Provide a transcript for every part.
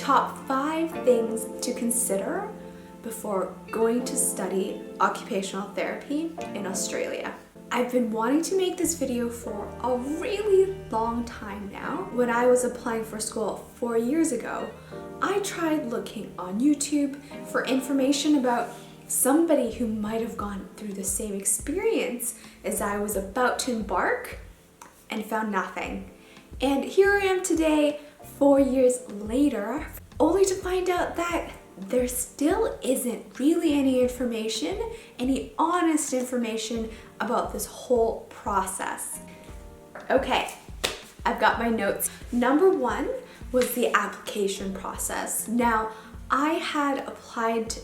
Top 5 things to consider before going to study occupational therapy in Australia. I've been wanting to make this video for a really long time now. When I was applying for school 4 years ago, I tried looking on YouTube for information about somebody who might have gone through the same experience as I was about to embark and found nothing. And here I am today, 4 years later, only to find out that there still isn't really any information, any honest information about this whole process. Okay, I've got my notes. Number 1 was the application process. Now, I had applied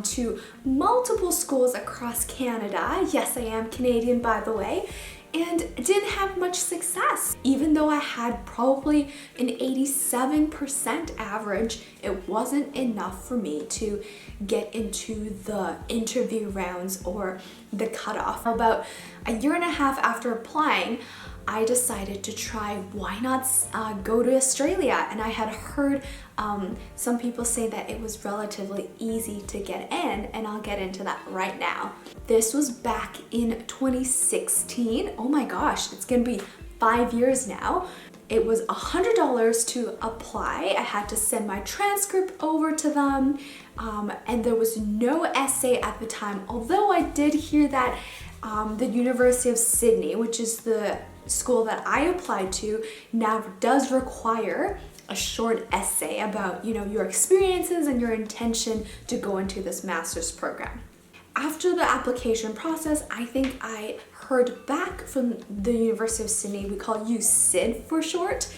to multiple schools across Canada. Yes, I am Canadian, by the way, and didn't have much success. Even though I had probably an 87% average, it wasn't enough for me to get into the interview rounds or the cutoff. About a year and a half after applying, I decided to try, why not go to Australia? And I had heard some people say that it was relatively easy to get in, and I'll get into that right now. This was back in 2016. Oh my gosh, it's gonna be 5 years now. It was $100 to apply. I had to send my transcript over to them, and there was no essay at the time, although I did hear that the University of Sydney, which is the school that I applied to, now does require a short essay about, your experiences and your intention to go into this master's program. After the application process, I think I heard back from the University of Sydney, we call USYD for short,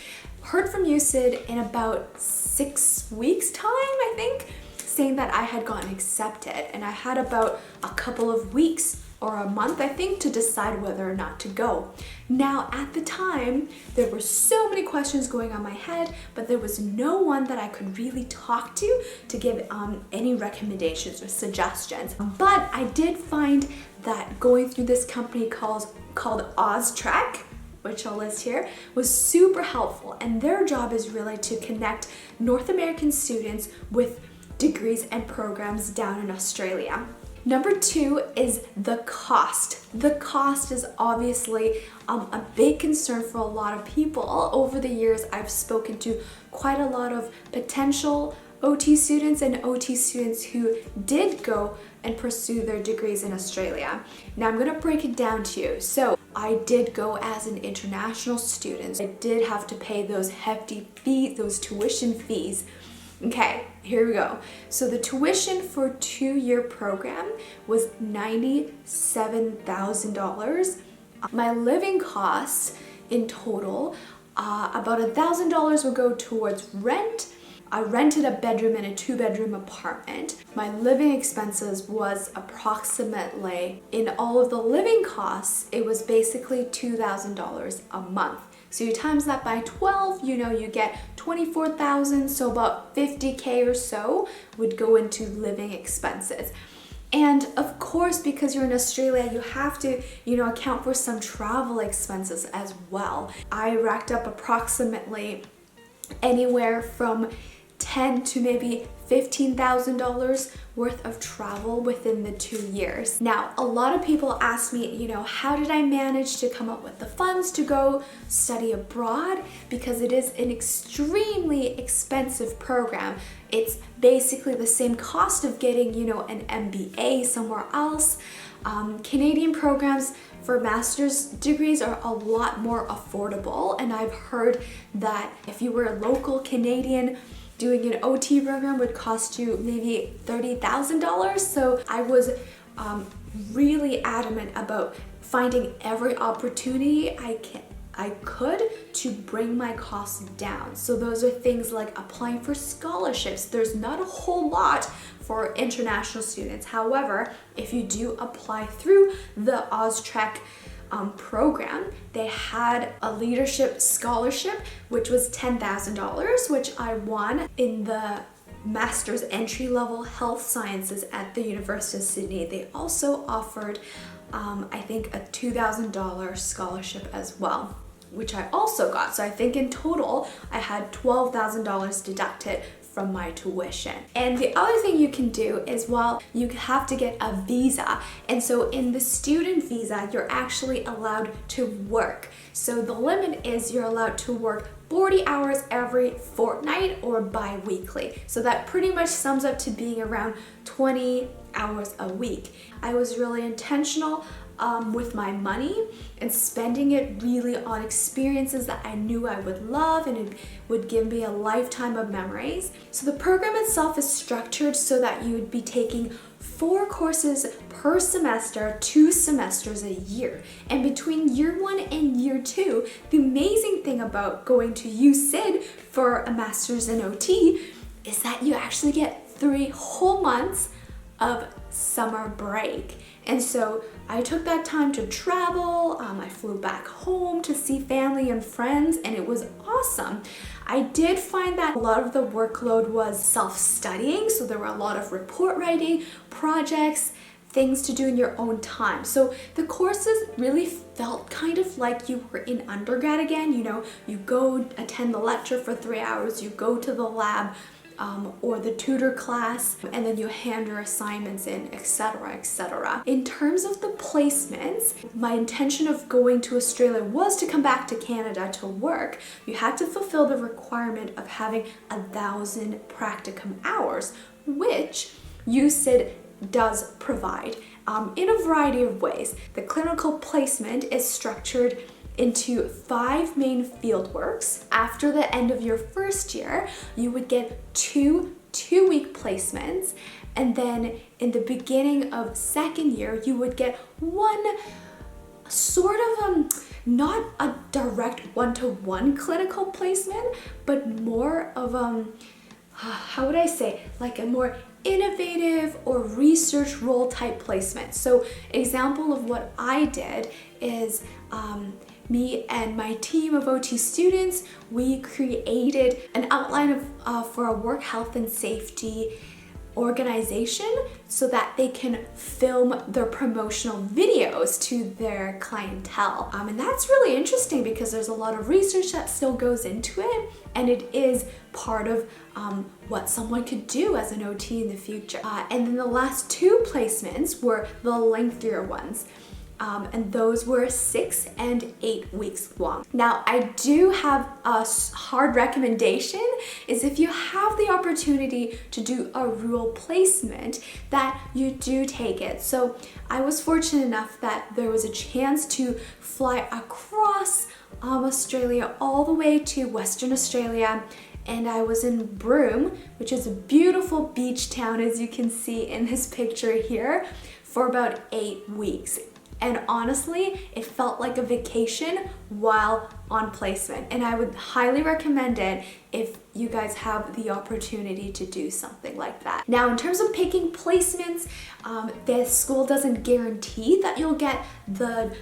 heard from USYD in about 6 weeks time, I think, saying that I had gotten accepted, and I had about a couple of weeks or a month, I think, to decide whether or not to go. Now, at the time, there were so many questions going on my head, but there was no one that I could really talk to give any recommendations or suggestions. But I did find that going through this company called OzTrack, which I'll list here, was super helpful. And their job is really to connect North American students with degrees and programs down in Australia. Number 2 is the cost. The cost is obviously a big concern for a lot of people. Over the years, I've spoken to quite a lot of potential OT students and OT students who did go and pursue their degrees in Australia. Now I'm gonna break it down to you. So I did go as an international student. I did have to pay those hefty fees, those tuition fees. Okay, here we go. So the tuition for a 2-year program was $97,000. My living costs in total, about $1,000 would go towards rent. I rented a bedroom in a 2-bedroom apartment. My living expenses was approximately, in all of the living costs, it was basically $2,000 a month. So you times that by 12, you get 24,000, so about 50K or so would go into living expenses. And of course, because you're in Australia, you have to, account for some travel expenses as well. I racked up approximately anywhere from $10,000 to maybe $15,000 worth of travel within the 2 years. Now, a lot of people ask me, how did I manage to come up with the funds to go study abroad? Because it is an extremely expensive program. It's basically the same cost of getting, an MBA somewhere else. Canadian programs for master's degrees are a lot more affordable, and I've heard that if you were a local Canadian, doing an OT program would cost you maybe $30,000. So I was really adamant about finding every opportunity I could to bring my costs down. So those are things like applying for scholarships. There's not a whole lot for international students. However, if you do apply through the OzTrack program, they had a leadership scholarship, which was $10,000, which I won in the master's entry-level health sciences at the University of Sydney. They also offered, I think, a $2,000 scholarship as well, which I also got. So I think in total, I had $12,000 deducted from my tuition. And the other thing you can do is, well, you have to get a visa. And so in the student visa, you're actually allowed to work. So the limit is you're allowed to work 40 hours every fortnight or bi-weekly. So that pretty much sums up to being around 20 hours a week. I was really intentional with my money and spending it really on experiences that I knew I would love and it would give me a lifetime of memories. So the program itself is structured so that you would be taking 4 courses per semester, 2 semesters a year. And between year 1 and year 2, the amazing thing about going to USYD for a master's in OT is that you actually get 3 whole months of summer break. And so I took that time to travel. I flew back home to see family and friends, and it was awesome. I did find that a lot of the workload was self-studying, so there were a lot of report writing, projects, things to do in your own time. So the courses really felt kind of like you were in undergrad again. You know, you go attend the lecture for 3 hours, you go to the lab, or the tutor class, and then you hand your assignments in, etc., etc. In terms of the placements, my intention of going to Australia was to come back to Canada to work. You had to fulfill the requirement of having 1,000 practicum hours, which USYD does provide in a variety of ways. The clinical placement is structured into 5 main fieldworks. After the end of your first year, you would get 2 two-week placements, and then in the beginning of second year, you would get 1 sort of not a direct one-to-one clinical placement, but more of how would I say, like a more innovative or research role type placement. So example of what I did is me and my team of OT students, we created an outline for a work health and safety organization so that they can film their promotional videos to their clientele. And that's really interesting because there's a lot of research that still goes into it, and it is part of what someone could do as an OT in the future. And then the last 2 placements were the lengthier ones. And those were 6 and 8 weeks long. Now, I do have a hard recommendation is if you have the opportunity to do a rural placement, that you do take it. So I was fortunate enough that there was a chance to fly across Australia all the way to Western Australia, and I was in Broome, which is a beautiful beach town, as you can see in this picture here, for about 8 weeks. And honestly, it felt like a vacation while on placement. And I would highly recommend it if you guys have the opportunity to do something like that. Now, in terms of picking placements, the school doesn't guarantee that you'll get the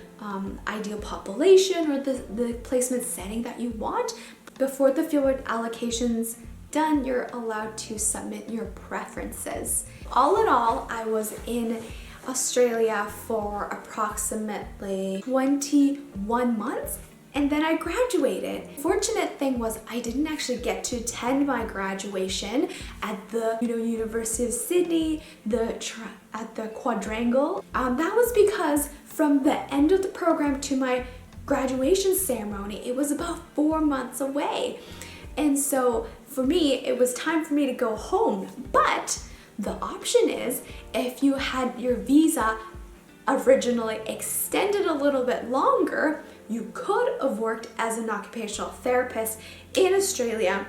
ideal population or the placement setting that you want. Before the fieldwork allocation's done, you're allowed to submit your preferences. All in all, I was in Australia for approximately 21 months, and then I graduated. Fortunate thing was I didn't actually get to attend my graduation at the University of Sydney, at the quadrangle. That was because from the end of the program to my graduation ceremony, it was about 4 months away. And so for me, it was time for me to go home. But the option is, if you had your visa originally extended a little bit longer, you could have worked as an occupational therapist in Australia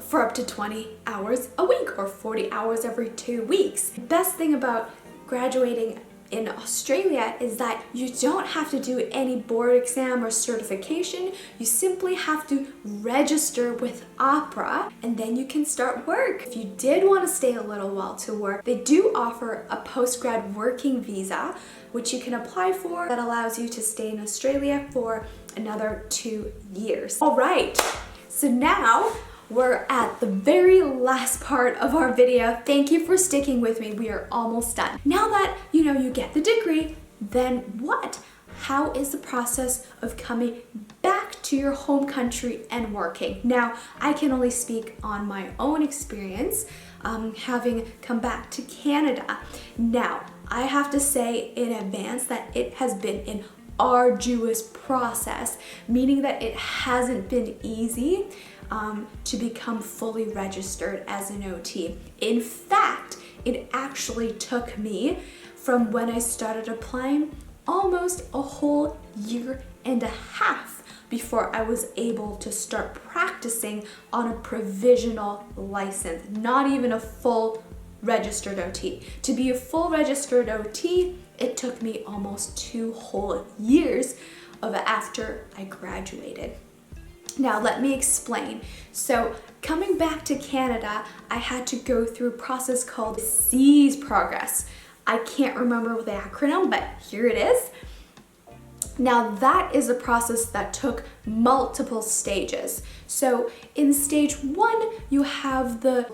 for up to 20 hours a week or 40 hours every 2 weeks. The best thing about graduating in Australia is that you don't have to do any board exam or certification. You simply have to register with APRA, and then you can start work. If you did want to stay a little while to work, they do offer a postgrad working visa, which you can apply for, that allows you to stay in Australia for another 2 years. All right, so now we're at the very last part of our video. Thank you for sticking with me. We are almost done. Now that you get the degree, then what? how is the process of coming back to your home country and working? Now, I can only speak on my own experience, having come back to Canada. Now, I have to say in advance that it has been an arduous process, meaning that it hasn't been easy to become fully registered as an OT. In fact, it actually took me from when I started applying almost a whole year and a half before I was able to start practicing on a provisional license, not even a full registered OT. To be a full registered OT, it took me almost 2 whole years of after I graduated. Now let me explain. So coming back to Canada, I had to go through a process called C's Progress. I can't remember the acronym, but here it is. Now that is a process that took multiple stages. So in stage 1, you have the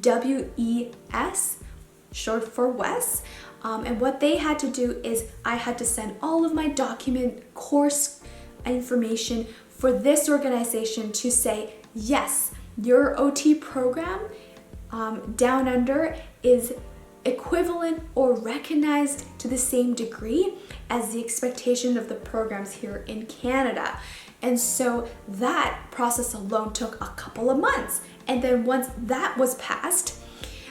WES, short for WES, and what they had to do is I had to send all of my document course information for this organization to say, yes, your OT program down under is equivalent or recognized to the same degree as the expectation of the programs here in Canada. And so that process alone took a couple of months. And then once that was passed,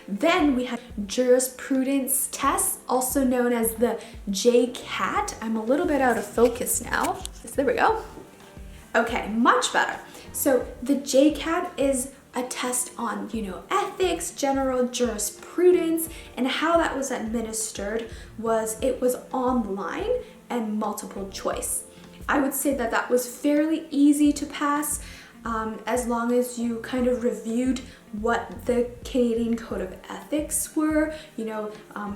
then we had jurisprudence tests, also known as the JCAT. I'm a little bit out of focus now. There we go. Okay, much better. So the JCAT is a test on, ethics, general jurisprudence, and how that was administered was it was online and multiple choice. I would say that that was fairly easy to pass as long as you kind of reviewed what the Canadian Code of Ethics were,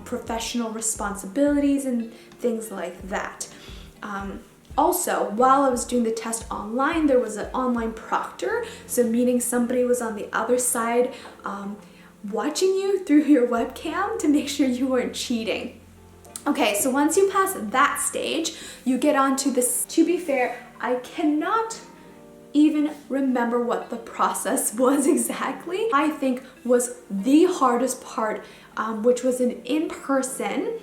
professional responsibilities and things like that. Also, while I was doing the test online, there was an online proctor, so meaning somebody was on the other side watching you through your webcam to make sure you weren't cheating. Okay, so once you pass that stage, you get on to this. To be fair, I cannot even remember what the process was exactly. I think was the hardest part, which was an in-person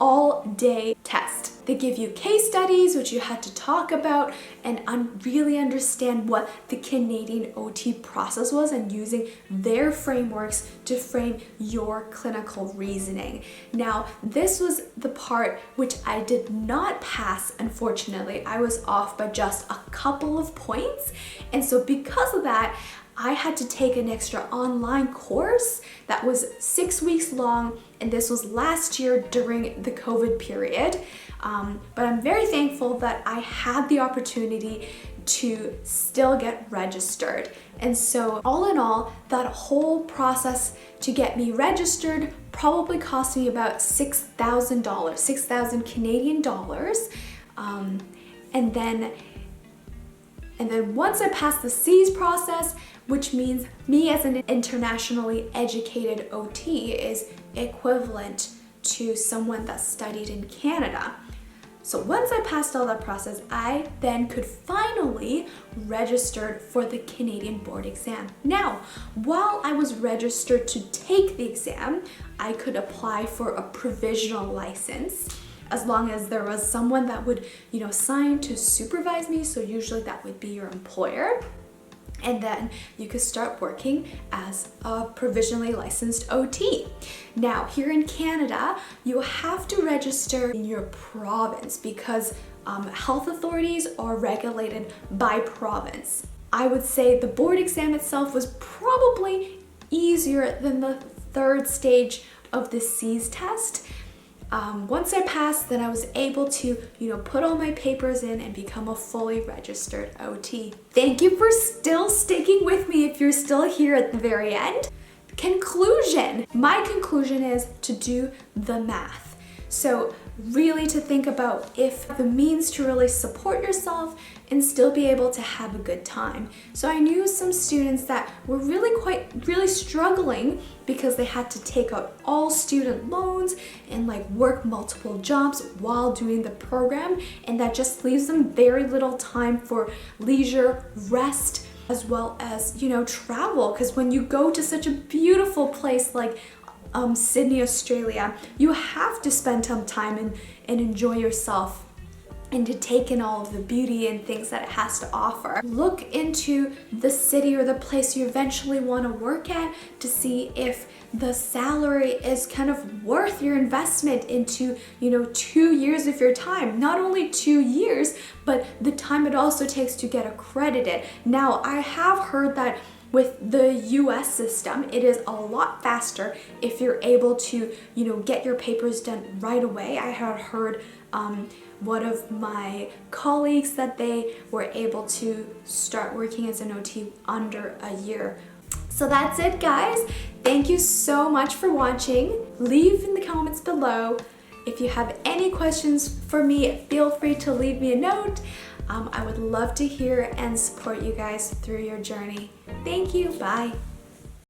all-day test. They give you case studies, which you had to talk about and really understand what the Canadian OT process was and using their frameworks to frame your clinical reasoning. Now, this was the part which I did not pass, unfortunately. I was off by just a couple of points. And so because of that, I had to take an extra online course that was 6 weeks long, and this was last year during the COVID period. But I'm very thankful that I had the opportunity to still get registered. And so all in all, that whole process to get me registered probably cost me about $6,000, 6,000 Canadian dollars. And then once I passed the C's process, which means me as an internationally educated OT is equivalent to someone that studied in Canada. So once I passed all that process, I then could finally register for the Canadian board exam. Now, while I was registered to take the exam, I could apply for a provisional license as long as there was someone that would, sign to supervise me. So usually that would be your employer. And then you could start working as a provisionally licensed OT. Now, here in Canada, you have to register in your province because health authorities are regulated by province. I would say the board exam itself was probably easier than the 3rd stage of the C's test. Once I passed, then I was able to, put all my papers in and become a fully registered OT. Thank you for still sticking with me if you're still here at the very end. Conclusion. My conclusion is to do the math. So really to think about if the means to really support yourself and still be able to have a good time. So I knew some students that were really struggling because they had to take out all student loans and like work multiple jobs while doing the program, and that just leaves them very little time for leisure, rest, as well as, you know, travel. Because when you go to such a beautiful place like Sydney, Australia, you have to spend some time and enjoy yourself and to take in all of the beauty and things that it has to offer. Look into the city or the place you eventually want to work at to see if the salary is kind of worth your investment into, you know, 2 years of your time. Not only 2 years, but the time it also takes to get accredited. Now, I have heard that with the US system, it is a lot faster if you're able to, you know, get your papers done right away. I had heard one of my colleagues that they were able to start working as an OT under a year. So that's it, guys. Thank you so much for watching. Leave in the comments below. If you have any questions for me, feel free to leave me a note. I would love to hear and support you guys through your journey. Thank you. Bye.